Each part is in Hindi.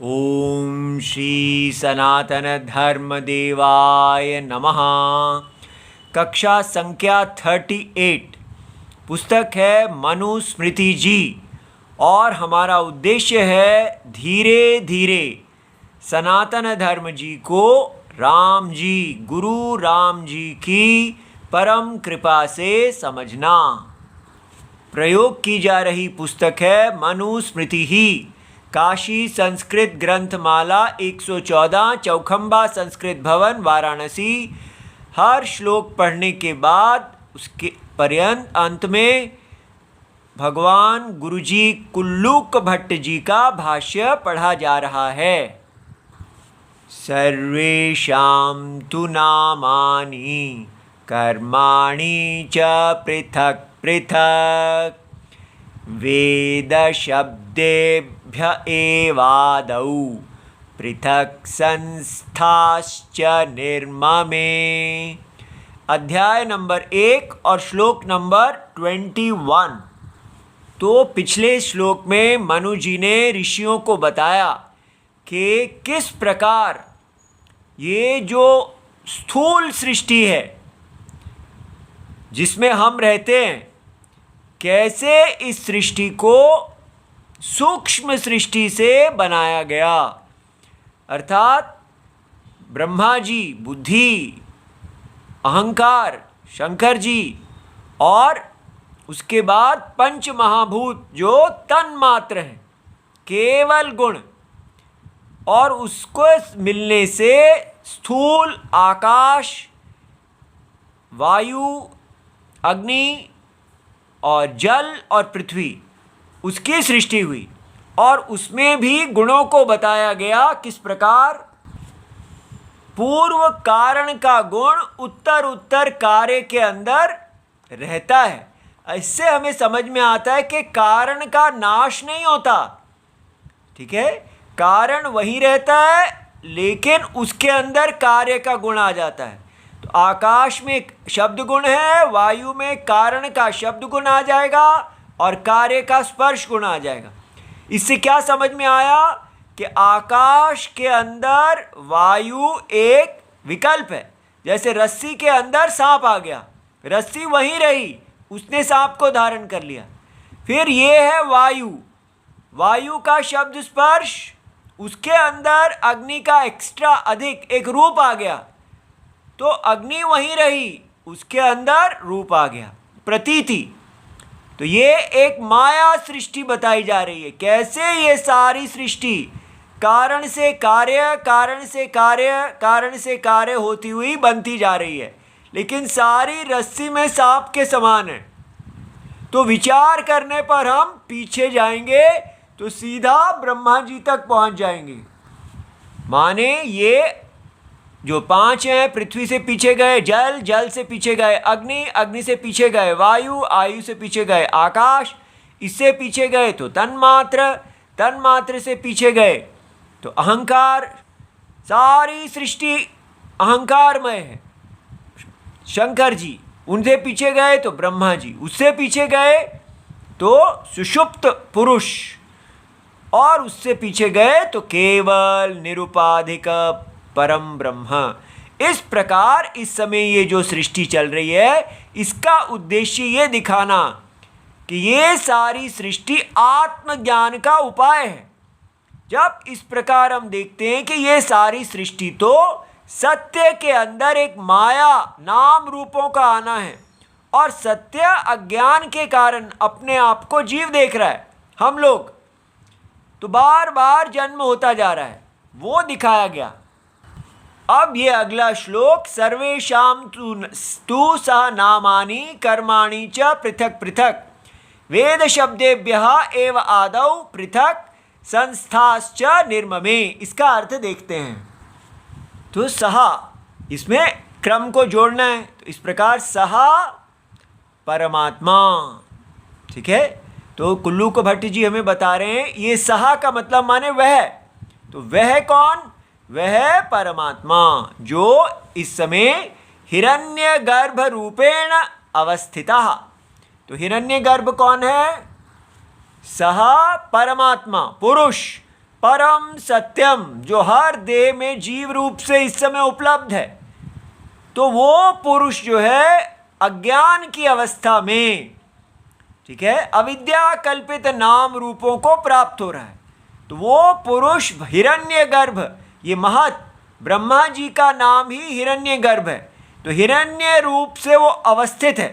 ओम श्री सनातन धर्म देवाय नमः। कक्षा संख्या 38 पुस्तक है मनुस्मृति जी और हमारा उद्देश्य है धीरे धीरे सनातन धर्म जी को राम जी गुरु राम जी की परम कृपा से समझना। प्रयोग की जा रही पुस्तक है मनुस्मृति ही, काशी संस्कृत ग्रंथमाला 114, चौखंबा संस्कृत भवन वाराणसी। हर श्लोक पढ़ने के बाद उसके पर्यंत अंत में भगवान गुरुजी कुल्लूक भट्ट जी का भाष्य पढ़ा जा रहा है। सर्वेषां तु नामानि कर्माणि च पृथक् पृथक् वेद शब्देभ्य एवादौ पृथक् संस्थाश्च निर्ममे। अध्याय नंबर 1 और श्लोक नंबर 21। तो पिछले श्लोक में मनु जी ने ऋषियों को बताया कि किस प्रकार ये जो स्थूल सृष्टि है जिसमें हम रहते हैं, कैसे इस सृष्टि को सूक्ष्म सृष्टि से बनाया गया। अर्थात ब्रह्मा जी बुद्धि, अहंकार शंकर जी, और उसके बाद पंच महाभूत जो तन मात्र हैं, केवल गुण, और उसको मिलने से स्थूल आकाश, वायु, अग्नि और जल और पृथ्वी, उसकी सृष्टि हुई। और उसमें भी गुणों को बताया गया किस प्रकार पूर्व कारण का गुण उत्तर उत्तर कार्य के अंदर रहता है। इससे हमें समझ में आता है कि कारण का नाश नहीं होता, ठीक है, कारण वही रहता है लेकिन उसके अंदर कार्य का गुण आ जाता है। तो आकाश में शब्द गुण है, वायु में कारण का शब्द गुण आ जाएगा और कार्य का स्पर्श गुण आ जाएगा। इससे क्या समझ में आया कि आकाश के अंदर वायु एक विकल्प है। जैसे रस्सी के अंदर सांप आ गया, रस्सी वहीं रही, उसने सांप को धारण कर लिया। फिर ये है वायु, वायु का शब्द स्पर्श, उसके अंदर अग्नि का एक्स्ट्रा अधिक एक रूप आ गया, तो अग्नि वहीं रही, उसके अंदर रूप आ गया, प्रतीति। तो ये एक माया सृष्टि बताई जा रही है। कैसे ये सारी सृष्टि कारण से कार्य, कारण से कार्य, कारण से कार्य होती हुई बनती जा रही है, लेकिन सारी रस्सी में सांप के समान है। तो विचार करने पर हम पीछे जाएंगे तो सीधा ब्रह्मा जी तक पहुंच जाएंगे। माने ये जो 5 हैं, पृथ्वी से पीछे गए जल, जल से पीछे गए अग्नि, अग्नि से पीछे गए वायु, आयु से पीछे गए आकाश, इससे पीछे गए तो तन्मात्र, तन्मात्र से पीछे गए तो अहंकार। सारी सृष्टि अहंकारमय है। शंकर जी, उनसे पीछे गए तो ब्रह्मा जी, उससे पीछे गए तो सुषुप्त पुरुष, और उससे पीछे गए तो केवल निरुपाधिक परम ब्रह्म। इस प्रकार इस समय ये जो सृष्टि चल रही है, इसका उद्देश्य ये दिखाना कि ये सारी सृष्टि आत्मज्ञान का उपाय है। जब इस प्रकार हम देखते हैं कि ये सारी सृष्टि तो सत्य के अंदर एक माया नाम रूपों का आना है, और सत्य अज्ञान के कारण अपने आप को जीव देख रहा है। हम लोग तो बार बार जन्म होता जा रहा है, वो दिखाया गया। अब ये अगला श्लोक, सर्वेषां तु सह नामानि कर्माणि च पृथक् पृथक् वेद शब्देभ्यः एव आदौ पृथक् संस्थाश्च निर्ममे। इसका अर्थ देखते हैं। तो सहा, इसमें क्रम को जोड़ना है, तो इस प्रकार सहा परमात्मा, ठीक है। तो कुल्लूक भट्ट जी हमें बता रहे हैं ये सहा का मतलब माने वह। तो वह कौन? वह परमात्मा जो इस समय हिरण्यगर्भ रूपेण अवस्थितः। तो हिरण्यगर्भ कौन है? सह परमात्मा पुरुष, परम सत्यम जो हर देह में जीव रूप से इस समय उपलब्ध है, तो वो पुरुष जो है अज्ञान की अवस्था में, ठीक है, अविद्या कल्पित नाम रूपों को प्राप्त हो रहा है। तो वो पुरुष हिरण्यगर्भ, ये महत ब्रह्मा जी का नाम ही हिरण्यगर्भ है, तो हिरण्य रूप से वो अवस्थित है,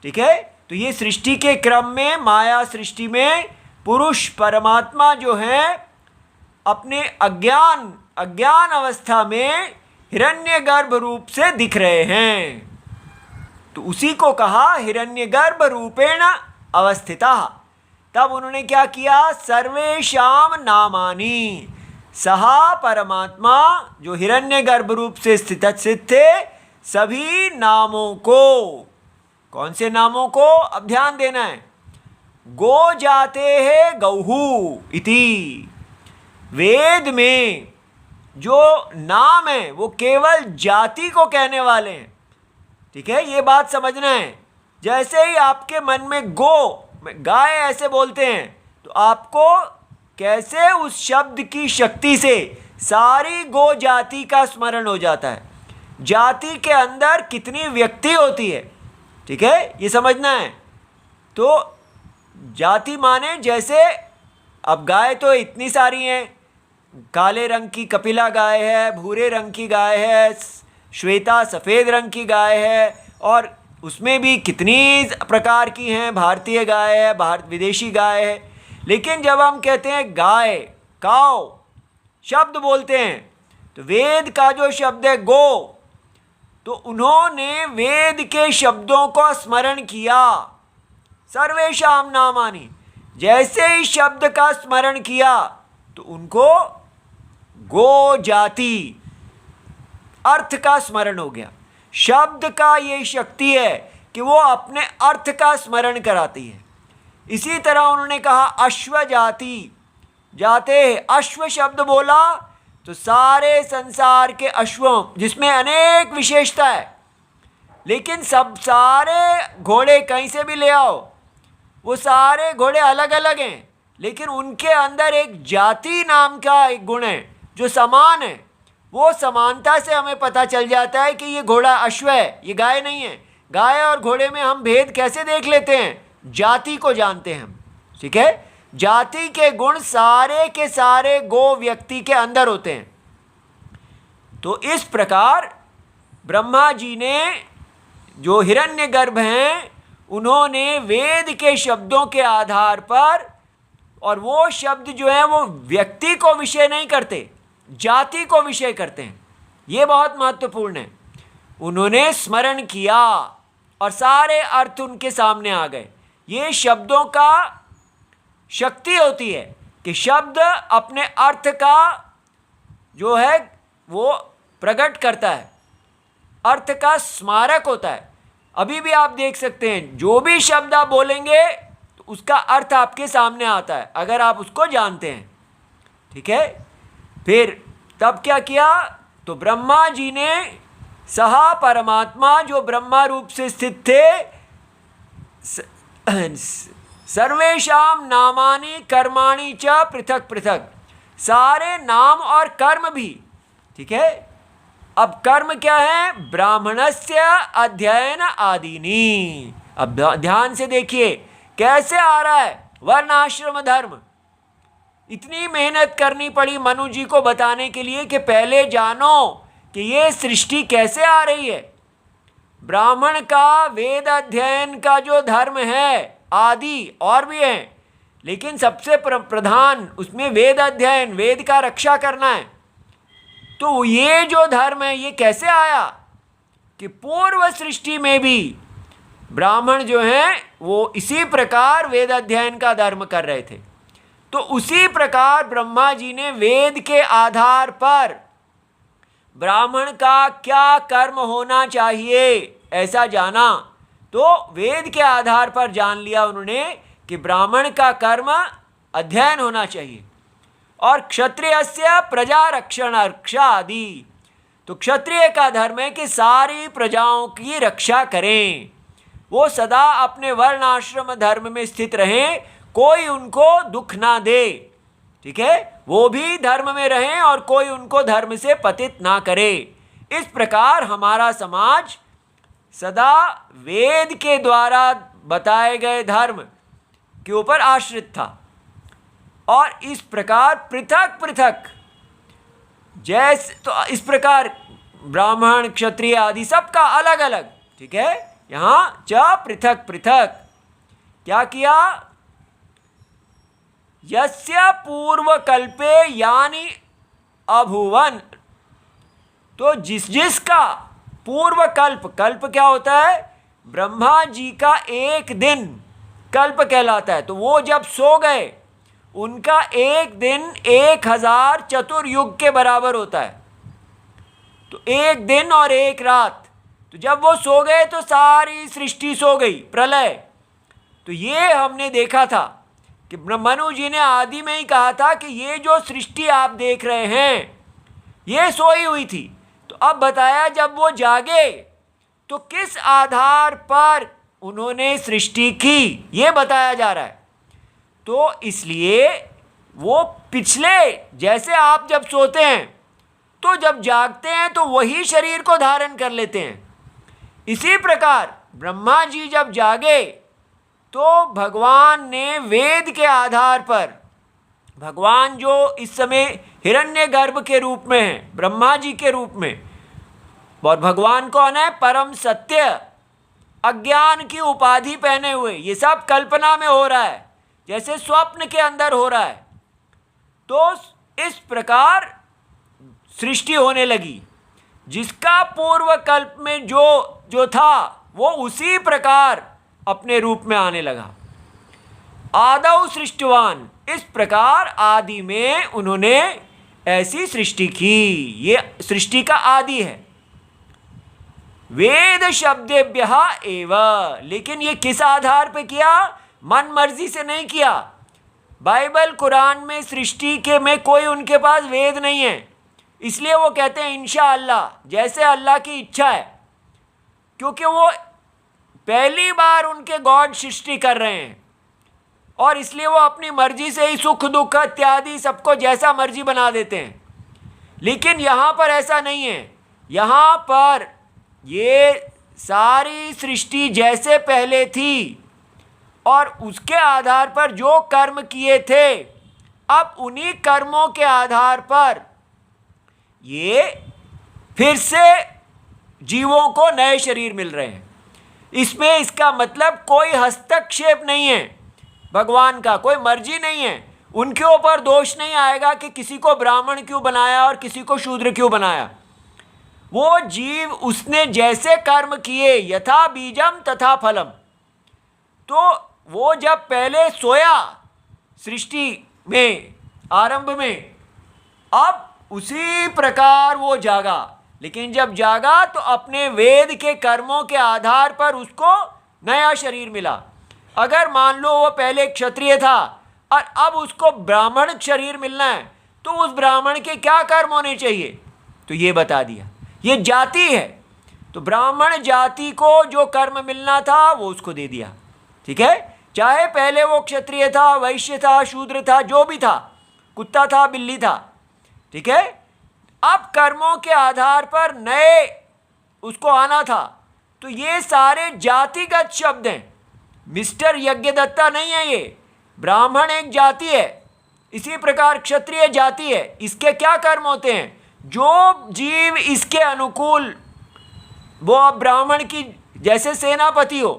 ठीक है। तो ये सृष्टि के क्रम में, माया सृष्टि में पुरुष परमात्मा जो है अपने अज्ञान अवस्था में हिरण्यगर्भ रूप से दिख रहे हैं। तो उसी को कहा हिरण्यगर्भ रूपेण अवस्थिता। तब उन्होंने क्या किया, सर्वेशाम नामानि, सहा परमात्मा जो हिरण्यगर्भ रूप से स्थित थे, सभी नामों को, कौन से नामों को, अब ध्यान देना है, गो जाते हैं गौहू इति, वेद में जो नाम है वो केवल जाति को कहने वाले हैं, ठीक है, ये बात समझना है। जैसे ही आपके मन में गो, गाय ऐसे बोलते हैं, तो आपको कैसे उस शब्द की शक्ति से सारी गो जाति का स्मरण हो जाता है, जाति के अंदर कितनी व्यक्ति होती है, ठीक है, ये समझना है। तो जाति माने जैसे अब गाय तो इतनी सारी हैं, काले रंग की कपिला गाय है, भूरे रंग की गाय है, श्वेता सफ़ेद रंग की गाय है, और उसमें भी कितनी प्रकार की हैं, भारतीय गाय है, विदेशी गाय है। लेकिन जब हम कहते हैं गाय, काव शब्द बोलते हैं, तो वेद का जो शब्द है गो, तो उन्होंने वेद के शब्दों को स्मरण किया, सर्वेशाम नामानि, जैसे ही शब्द का स्मरण किया तो उनको गो जाति अर्थ का स्मरण हो गया। शब्द का ये शक्ति है कि वो अपने अर्थ का स्मरण कराती है। इसी तरह उन्होंने कहा अश्व जाति, जाते, अश्व शब्द बोला तो सारे संसार के अश्वों, जिसमें अनेक विशेषता है, लेकिन सब सारे घोड़े कहीं से भी ले आओ, वो सारे घोड़े अलग अलग हैं, लेकिन उनके अंदर एक जाति नाम का एक गुण है जो समान है। वो समानता से हमें पता चल जाता है कि ये घोड़ा अश्व है, ये गाय नहीं है। गाय और घोड़े में हम भेद कैसे देख लेते हैं, जाति को जानते हैं हम, ठीक है। जाति के गुण सारे के सारे गो व्यक्ति के अंदर होते हैं। तो इस प्रकार ब्रह्मा जी ने, जो हिरण्यगर्भ हैं, उन्होंने वेद के शब्दों के आधार पर, और वो शब्द जो है वो व्यक्ति को विषय नहीं करते, जाति को विषय करते हैं, ये बहुत महत्वपूर्ण है। उन्होंने स्मरण किया और सारे अर्थ उनके सामने आ गए। ये शब्दों का शक्ति होती है कि शब्द अपने अर्थ का जो है वो प्रकट करता है, अर्थ का स्मारक होता है। अभी भी आप देख सकते हैं, जो भी शब्द आप बोलेंगे तो उसका अर्थ आपके सामने आता है, अगर आप उसको जानते हैं, ठीक है। फिर तब क्या किया, तो ब्रह्मा जी ने, सहा परमात्मा जो ब्रह्मा रूप से स्थित थे, सर्वेशाम नामानि कर्माणि च पृथक पृथक, सारे नाम और कर्म भी, ठीक है। अब कर्म क्या है, ब्राह्मणस्य अध्ययन आदीनि। अब ध्यान से देखिए कैसे आ रहा है वर्णाश्रम धर्म। इतनी मेहनत करनी पड़ी मनु जी को बताने के लिए कि पहले जानो कि ये सृष्टि कैसे आ रही है। ब्राह्मण का वेद अध्ययन का जो धर्म है, आदि और भी है, लेकिन सबसे प्रधान उसमें वेद अध्ययन, वेद का रक्षा करना है। तो ये जो धर्म है ये कैसे आया कि पूर्व सृष्टि में भी ब्राह्मण जो हैं वो इसी प्रकार वेद अध्ययन का धर्म कर रहे थे। तो उसी प्रकार ब्रह्मा जी ने वेद के आधार पर ब्राह्मण का क्या कर्म होना चाहिए ऐसा जाना। तो वेद के आधार पर जान लिया उन्होंने कि ब्राह्मण का कर्म अध्ययन होना चाहिए, और क्षत्रियस्य प्रजा रक्षण रक्षा आदि। तो क्षत्रिय का धर्म है कि सारी प्रजाओं की रक्षा करें, वो सदा अपने वर्णाश्रम धर्म में स्थित रहें, कोई उनको दुख ना दे। ठीक है, वो भी धर्म में रहें और कोई उनको धर्म से पतित ना करे। इस प्रकार हमारा समाज सदा वेद के द्वारा बताए गए धर्म के ऊपर आश्रित था और इस प्रकार पृथक पृथक, जैसे तो इस प्रकार ब्राह्मण क्षत्रिय आदि सबका अलग अलग, ठीक है, यहाँ च पृथक पृथक क्या किया, यस्य पूर्व कल्पे यानी अभुवन, तो जिसका पूर्व कल्प, कल्प क्या होता है, ब्रह्मा जी का एक दिन कल्प कहलाता है। तो वो जब सो गए उनका एक दिन 1000 चतुर्युग के बराबर होता है। तो एक दिन और एक रात, तो जब वो सो गए तो सारी सृष्टि सो गई, प्रलय। तो ये हमने देखा था कि मनु जी ने आदि में ही कहा था कि ये जो सृष्टि आप देख रहे हैं ये सोई हुई थी। तो अब बताया जब वो जागे तो किस आधार पर उन्होंने सृष्टि की, ये बताया जा रहा है। तो इसलिए वो पिछले, जैसे आप जब सोते हैं तो जब जागते हैं तो वही शरीर को धारण कर लेते हैं, इसी प्रकार ब्रह्मा जी जब जागे तो भगवान ने वेद के आधार पर, भगवान जो इस समय हिरण्यगर्भ के रूप में है, ब्रह्मा जी के रूप में, और भगवान कौन है, परम सत्य, अज्ञान की उपाधि पहने हुए, ये सब कल्पना में हो रहा है, जैसे स्वप्न के अंदर हो रहा है। तो इस प्रकार सृष्टि होने लगी, जिसका पूर्व कल्प में जो था वो उसी प्रकार अपने रूप में आने लगा। आदौ सृष्टवान, इस प्रकार आदि में उन्होंने ऐसी सृष्टि की, ये सृष्टि का आदि है। वेद शब्देभ्यः एव, लेकिन ये किस आधार पे किया, मन मर्जी से नहीं किया। बाइबल कुरान में सृष्टि के में कोई उनके पास वेद नहीं है, इसलिए वो कहते हैं इंशाअल्लाह, जैसे अल्लाह की इच्छा है, क्योंकि वो पहली बार उनके गॉड सृष्टि कर रहे हैं और इसलिए वो अपनी मर्जी से ही सुख दुख इत्यादि सबको जैसा मर्जी बना देते हैं। लेकिन यहाँ पर ऐसा नहीं है, यहाँ पर ये सारी सृष्टि जैसे पहले थी और उसके आधार पर जो कर्म किए थे, अब उन्हीं कर्मों के आधार पर ये फिर से जीवों को नए शरीर मिल रहे हैं। इसमें इसका मतलब कोई हस्तक्षेप नहीं है, भगवान का कोई मर्जी नहीं है, उनके ऊपर दोष नहीं आएगा कि किसी को ब्राह्मण क्यों बनाया और किसी को शूद्र क्यों बनाया। वो जीव उसने जैसे कर्म किए, यथा बीजम तथा फलम, तो वो जब पहले सोया सृष्टि में आरंभ में, अब उसी प्रकार वो जागा। लेकिन जब जागा तो अपने वेद के कर्मों के आधार पर उसको नया शरीर मिला। अगर मान लो वो पहले क्षत्रिय था और अब उसको ब्राह्मण शरीर मिलना है, तो उस ब्राह्मण के क्या कर्म होने चाहिए, तो ये बता दिया, ये जाति है। तो ब्राह्मण जाति को जो कर्म मिलना था वो उसको दे दिया, ठीक है, चाहे पहले वो क्षत्रिय था, वैश्य था, शूद्र था, जो भी था, कुत्ता था, बिल्ली था, ठीक है। अब कर्मों के आधार पर नए उसको आना था। तो ये सारे जातिगत शब्द हैं, मिस्टर यज्ञदत्ता नहीं है ये। ब्राह्मण एक जाति है, इसी प्रकार क्षत्रिय जाति है। इसके क्या कर्म होते हैं, जो जीव इसके अनुकूल, वो अब ब्राह्मण की जैसे सेनापति हो,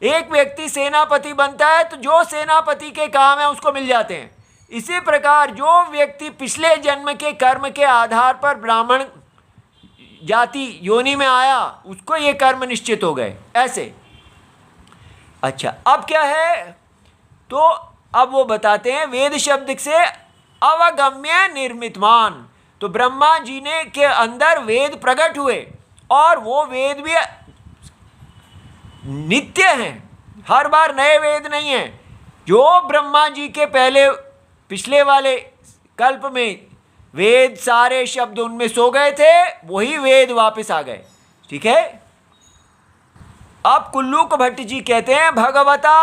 एक व्यक्ति सेनापति बनता है तो जो सेनापति के काम है उसको मिल जाते हैं। इसी प्रकार जो व्यक्ति पिछले जन्म के कर्म के आधार पर ब्राह्मण जाति योनि में आया, उसको ये कर्म निश्चित हो गए, ऐसे। अच्छा, अब क्या है, तो अब वो बताते हैं वेद शब्द से अवगम्य निर्मितमान। तो ब्रह्मा जी ने के अंदर वेद प्रकट हुए और वो वेद भी नित्य हैं, हर बार नए वेद नहीं हैं। जो ब्रह्मा जी के पहले पिछले वाले कल्प में वेद सारे शब्द उनमें सो गए थे, वही वेद वापस आ गए, ठीक है। अब कुल्लूक भट्ट जी कहते हैं, भगवता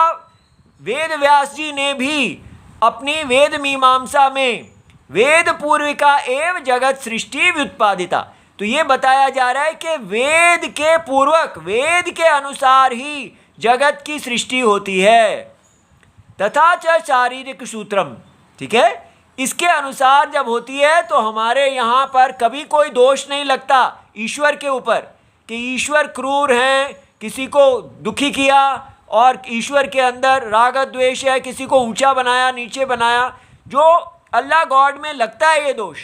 वेद व्यास जी ने भी अपनी वेद मीमांसा में वेद पूर्विका एवं जगत सृष्टि व्युत्पादिता। तो ये बताया जा रहा है कि वेद के पूर्वक, वेद के अनुसार ही जगत की सृष्टि होती है। तथा च शारीरिक सूत्रम, ठीक है, इसके अनुसार जब होती है तो हमारे यहाँ पर कभी कोई दोष नहीं लगता ईश्वर के ऊपर कि ईश्वर क्रूर हैं, किसी को दुखी किया, और ईश्वर के अंदर राग द्वेष है, किसी को ऊंचा बनाया नीचे बनाया। जो अल्लाह गॉड में लगता है ये दोष,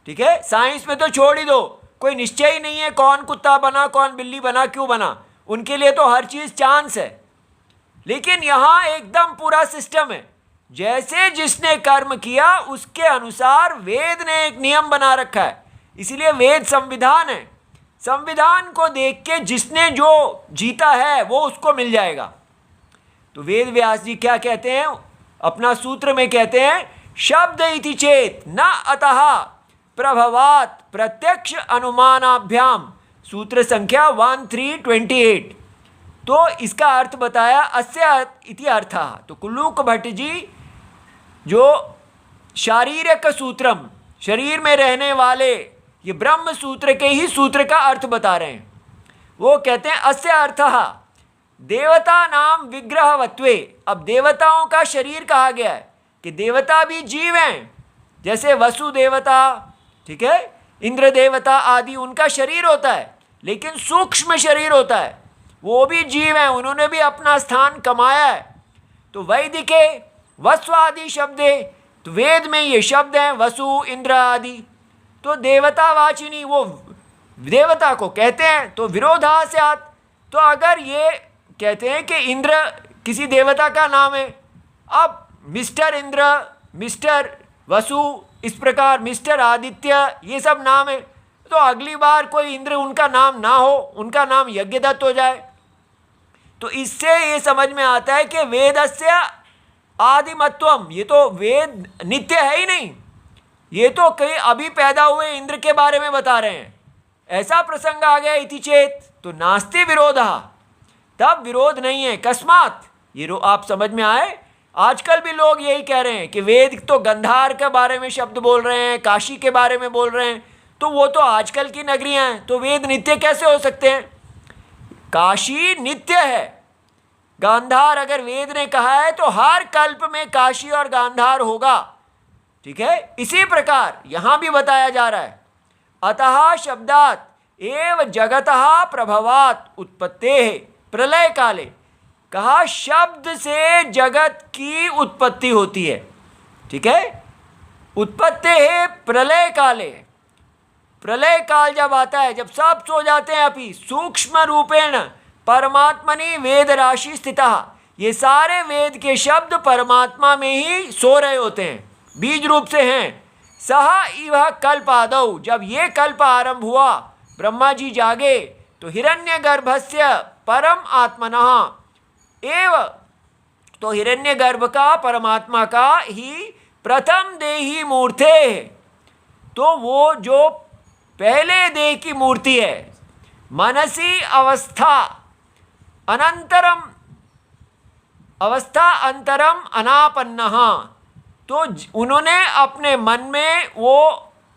ठीक है। साइंस में तो छोड़ ही दो, कोई निश्चय ही नहीं है कौन कुत्ता बना कौन बिल्ली बना, क्यों बना, उनके लिए तो हर चीज़ चांस है। लेकिन यहाँ एकदम पूरा सिस्टम है, जैसे जिसने कर्म किया उसके अनुसार वेद ने एक नियम बना रखा है। इसीलिए वेद संविधान है। संविधान को देख के जिसने जो जीता है वो उसको मिल जाएगा। तो वेद व्यास जी क्या कहते हैं अपना सूत्र में, कहते हैं शब्द इति चेत न अतः प्रभवात प्रत्यक्ष अनुमानाभ्याम, सूत्र संख्या 1328। तो इसका अर्थ बताया अस्य इति अर्थः। तो कुल्लूक भट्ट जी जो शारीरिक सूत्रम, शरीर में रहने वाले ये ब्रह्म सूत्र के ही सूत्र का अर्थ बता रहे हैं। वो कहते हैं अस्य अर्थः देवता नाम विग्रहवत्वे। अब देवताओं का शरीर कहा गया है कि देवता भी जीव हैं, जैसे वसु देवता, ठीक है, इंद्र देवता आदि, उनका शरीर होता है लेकिन सूक्ष्म शरीर होता है, वो भी जीव हैं, उन्होंने भी अपना स्थान कमाया है। तो वैदिके वसु आदि शब्दे, तो वेद में ये शब्द हैं वसु इंद्र आदि। तो देवतावाचिनी वो देवता को कहते हैं। तो विरोधा स्यात्, तो अगर ये कहते हैं कि इंद्र किसी देवता का नाम है, अब मिस्टर इंद्र, मिस्टर वसु, इस प्रकार मिस्टर आदित्य, ये सब नाम है, तो अगली बार कोई इंद्र उनका नाम ना हो, उनका नाम यज्ञदत्त हो जाए। तो इससे ये समझ में आता है कि वेदस्य आदिमत्वम, ये तो वेद नित्य है ही नहीं, ये तो कई अभी पैदा हुए इंद्र के बारे में बता रहे हैं। ऐसा प्रसंग आ गया इति चेत, तो नास्ति विरोधः, तब विरोध नहीं है। कस्मात, ये आप समझ में आए। आजकल भी लोग यही कह रहे हैं कि वेद तो गंधार के बारे में शब्द बोल रहे हैं, काशी के बारे में बोल रहे हैं, तो वो तो आजकल की नगरियां हैं, तो वेद नित्य कैसे हो सकते हैं। काशी नित्य है, गांधार अगर वेद ने कहा है तो हर कल्प में काशी और गांधार होगा, ठीक है। इसी प्रकार यहां भी बताया जा रहा है अतः शब्दात एव जगतः प्रभवात उत्पत्तेः प्रलय काले, कहा शब्द से जगत की उत्पत्ति होती है, ठीक है। उत्पत्तेः प्रलय काले, प्रलय काल जब आता है, जब सब सो जाते हैं, अभी सूक्ष्म रूपेण परमात्मनि वेद राशि स्थितः, ये सारे वेद के शब्द परमात्मा में ही सो रहे होते हैं, बीज रूप से हैं। सह इव कल्प आदौ, जब ये कल्प आरंभ हुआ, ब्रह्मा जी जागे तो हिरण्यगर्भस्य परम आत्मनः एव, तो हिरण्यगर्भ का परमात्मा का ही प्रथम देही मूर्ते, तो वो जो पहले देह की मूर्ति है, मनसी अवस्था अनंतरम, अवस्था अंतरम अनापन्नः, तो उन्होंने अपने मन में वो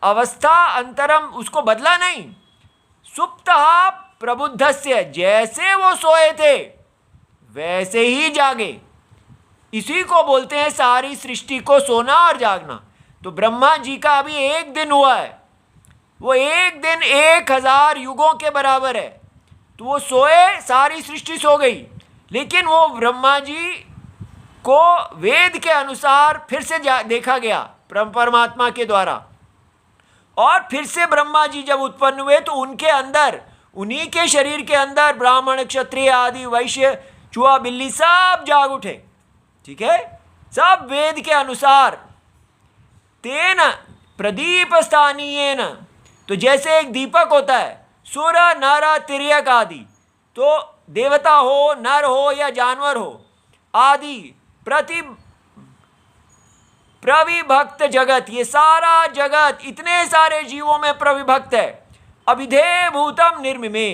अवस्था अंतरम उसको बदला नहीं। सुप्तः प्रबुद्धस्य, जैसे वो सोए थे वैसे ही जागे, इसी को बोलते हैं सारी सृष्टि को सोना और जागना। तो ब्रह्मा जी का अभी एक दिन हुआ है, वो एक दिन 1000 युगों के बराबर है, तो वो सोए, सारी सृष्टि सो गई, लेकिन वो ब्रह्मा जी को वेद के अनुसार फिर से देखा गया परमात्मा के द्वारा, और फिर से ब्रह्मा जी जब उत्पन्न हुए तो उनके अंदर, उन्हीं के शरीर के अंदर ब्राह्मण क्षत्रिय आदि वैश्य चूहा बिल्ली सब जाग उठे, ठीक है, सब वेद के अनुसार। तेन प्रदीप स्थानीयेन, तो जैसे एक दीपक होता है, सुर नर तिर्यक आदि, तो देवता हो, नर हो या जानवर हो आदि, प्रविभक्त जगत, ये सारा जगत इतने सारे जीवों में प्रविभक्त है। अभिधेय भूतम निर्मिमे,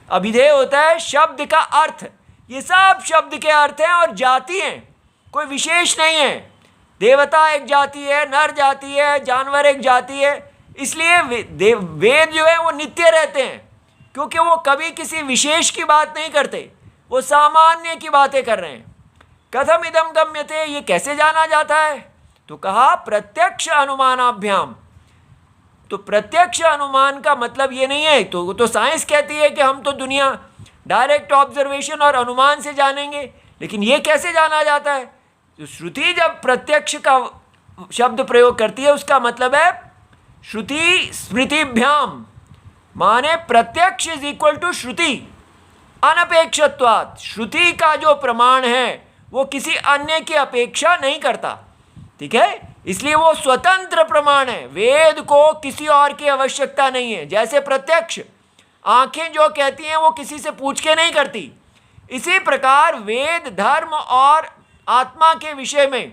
अभिधेय होता है शब्द का अर्थ, ये सब शब्द के अर्थ हैं और जाति हैं, कोई विशेष नहीं है। देवता एक जाति है, नर जाति है, जानवर एक जाति है। इसलिए वेद जो है वो नित्य रहते हैं, क्योंकि वो कभी किसी विशेष की बात नहीं करते, वो सामान्य की बातें कर रहे हैं। कथम इदम गम्यते, ये कैसे जाना जाता है? तो कहा प्रत्यक्ष अनुमानाभ्याम। तो प्रत्यक्ष अनुमान का मतलब ये नहीं है, तो साइंस कहती है कि हम तो दुनिया डायरेक्ट ऑब्जर्वेशन और अनुमान से जानेंगे, लेकिन ये कैसे जाना जाता है? तो श्रुति जब प्रत्यक्ष का शब्द प्रयोग करती है, उसका मतलब है श्रुति स्मृतिभ्याम, माने प्रत्यक्ष इज इक्वल टू श्रुति अनपेक्षत्वात्। श्रुति का जो प्रमाण है वो किसी अन्य की अपेक्षा नहीं करता, ठीक है, इसलिए वो स्वतंत्र प्रमाण है। वेद को किसी और की आवश्यकता नहीं है। जैसे प्रत्यक्ष आंखें जो कहती हैं वो किसी से पूछ के नहीं करती, इसी प्रकार वेद धर्म और आत्मा के विषय में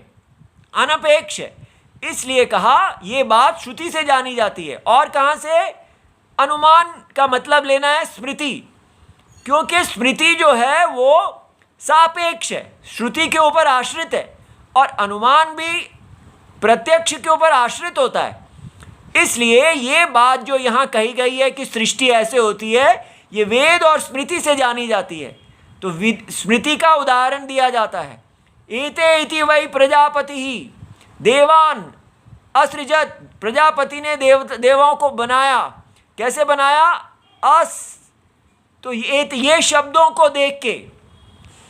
अनपेक्ष है। इसलिए कहा ये बात श्रुति से जानी जाती है। और कहाँ से? अनुमान का मतलब लेना है स्मृति, क्योंकि स्मृति जो है वो सापेक्ष है, श्रुति के ऊपर आश्रित है, और अनुमान भी प्रत्यक्ष के ऊपर आश्रित होता है। इसलिए ये बात जो यहाँ कही गई है कि सृष्टि ऐसे होती है, ये वेद और स्मृति से जानी जाती है। तो स्मृति का उदाहरण दिया जाता है, एते इति वै प्रजापति ही देवान असृजत। प्रजापति ने देवों को बनाया। कैसे बनाया? तो ये शब्दों को देख के,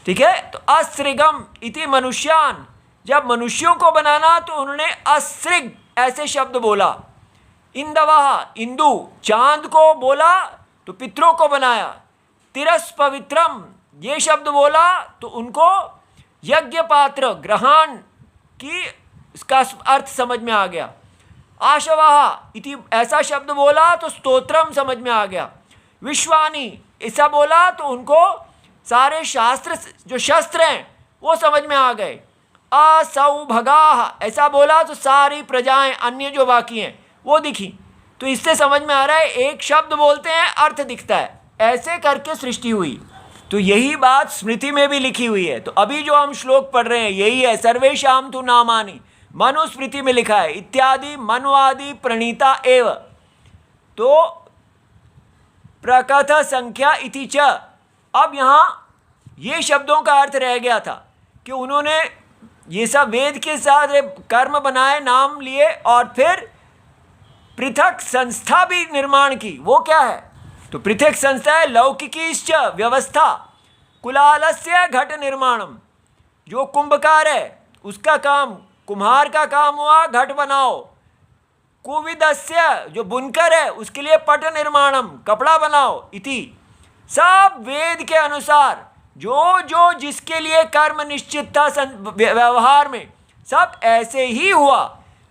ठीक है, तो असृगम इति मनुष्यान, जब मनुष्यों को बनाना तो उन्होंने असृग ऐसे शब्द बोला। इंदवः इंदु, चांद को बोला तो पितरों को बनाया। तिरस पवित्रम, ये शब्द बोला तो उनको यज्ञ पात्र ग्रहण की इसका अर्थ समझ में आ गया। आशवः इति ऐसा शब्द बोला तो स्तोत्रम समझ में आ गया। विश्वानी ऐसा बोला तो उनको सारे शास्त्र जो शस्त्र हैं वो समझ में आ गए। असौभगाः ऐसा बोला तो सारी प्रजाएं अन्य जो बाकी हैं वो दिखी। तो इससे समझ में आ रहा है एक शब्द बोलते हैं अर्थ दिखता है, ऐसे करके सृष्टि हुई। तो यही बात स्मृति में भी लिखी हुई है। तो अभी जो हम श्लोक पढ़ रहे हैं यही है, सर्वेषां तु नामानि, मनुस्मृति में लिखा है इत्यादि मनुवादि प्रणीता एव। तो प्रकथ संख्या इति च। अब यहाँ ये शब्दों का अर्थ रह गया था कि उन्होंने ये सब वेद के साथ कर्म बनाए, नाम लिए, और फिर पृथक संस्था भी निर्माण की। वो क्या है? तो पृथक संस्था है लौकिकीश्च व्यवस्था, कुलालस्य घट निर्माणम। जो कुंभकार है उसका काम, कुम्हार का काम हुआ घट बनाओ। कुविदस्य जो बुनकर है उसके लिए पट निर्माणम, कपड़ा बनाओ इति। सब वेद के अनुसार जो जो जिसके लिए कर्म निश्चित था व्यवहार में, सब ऐसे ही हुआ।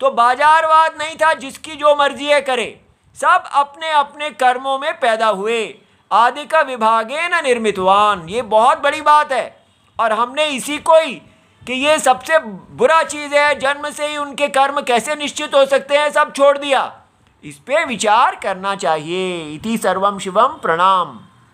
तो बाजारवाद नहीं था जिसकी जो मर्जी है करे, सब अपने अपने कर्मों में पैदा हुए। आदि का विभागे न निर्मितवान, ये बहुत बड़ी बात है। और हमने इसी को ही कि ये सबसे बुरा चीज़ है, जन्म से ही उनके कर्म कैसे निश्चित हो सकते हैं, सब छोड़ दिया। इस पे विचार करना चाहिए। इति सर्वम शिवम प्रणाम।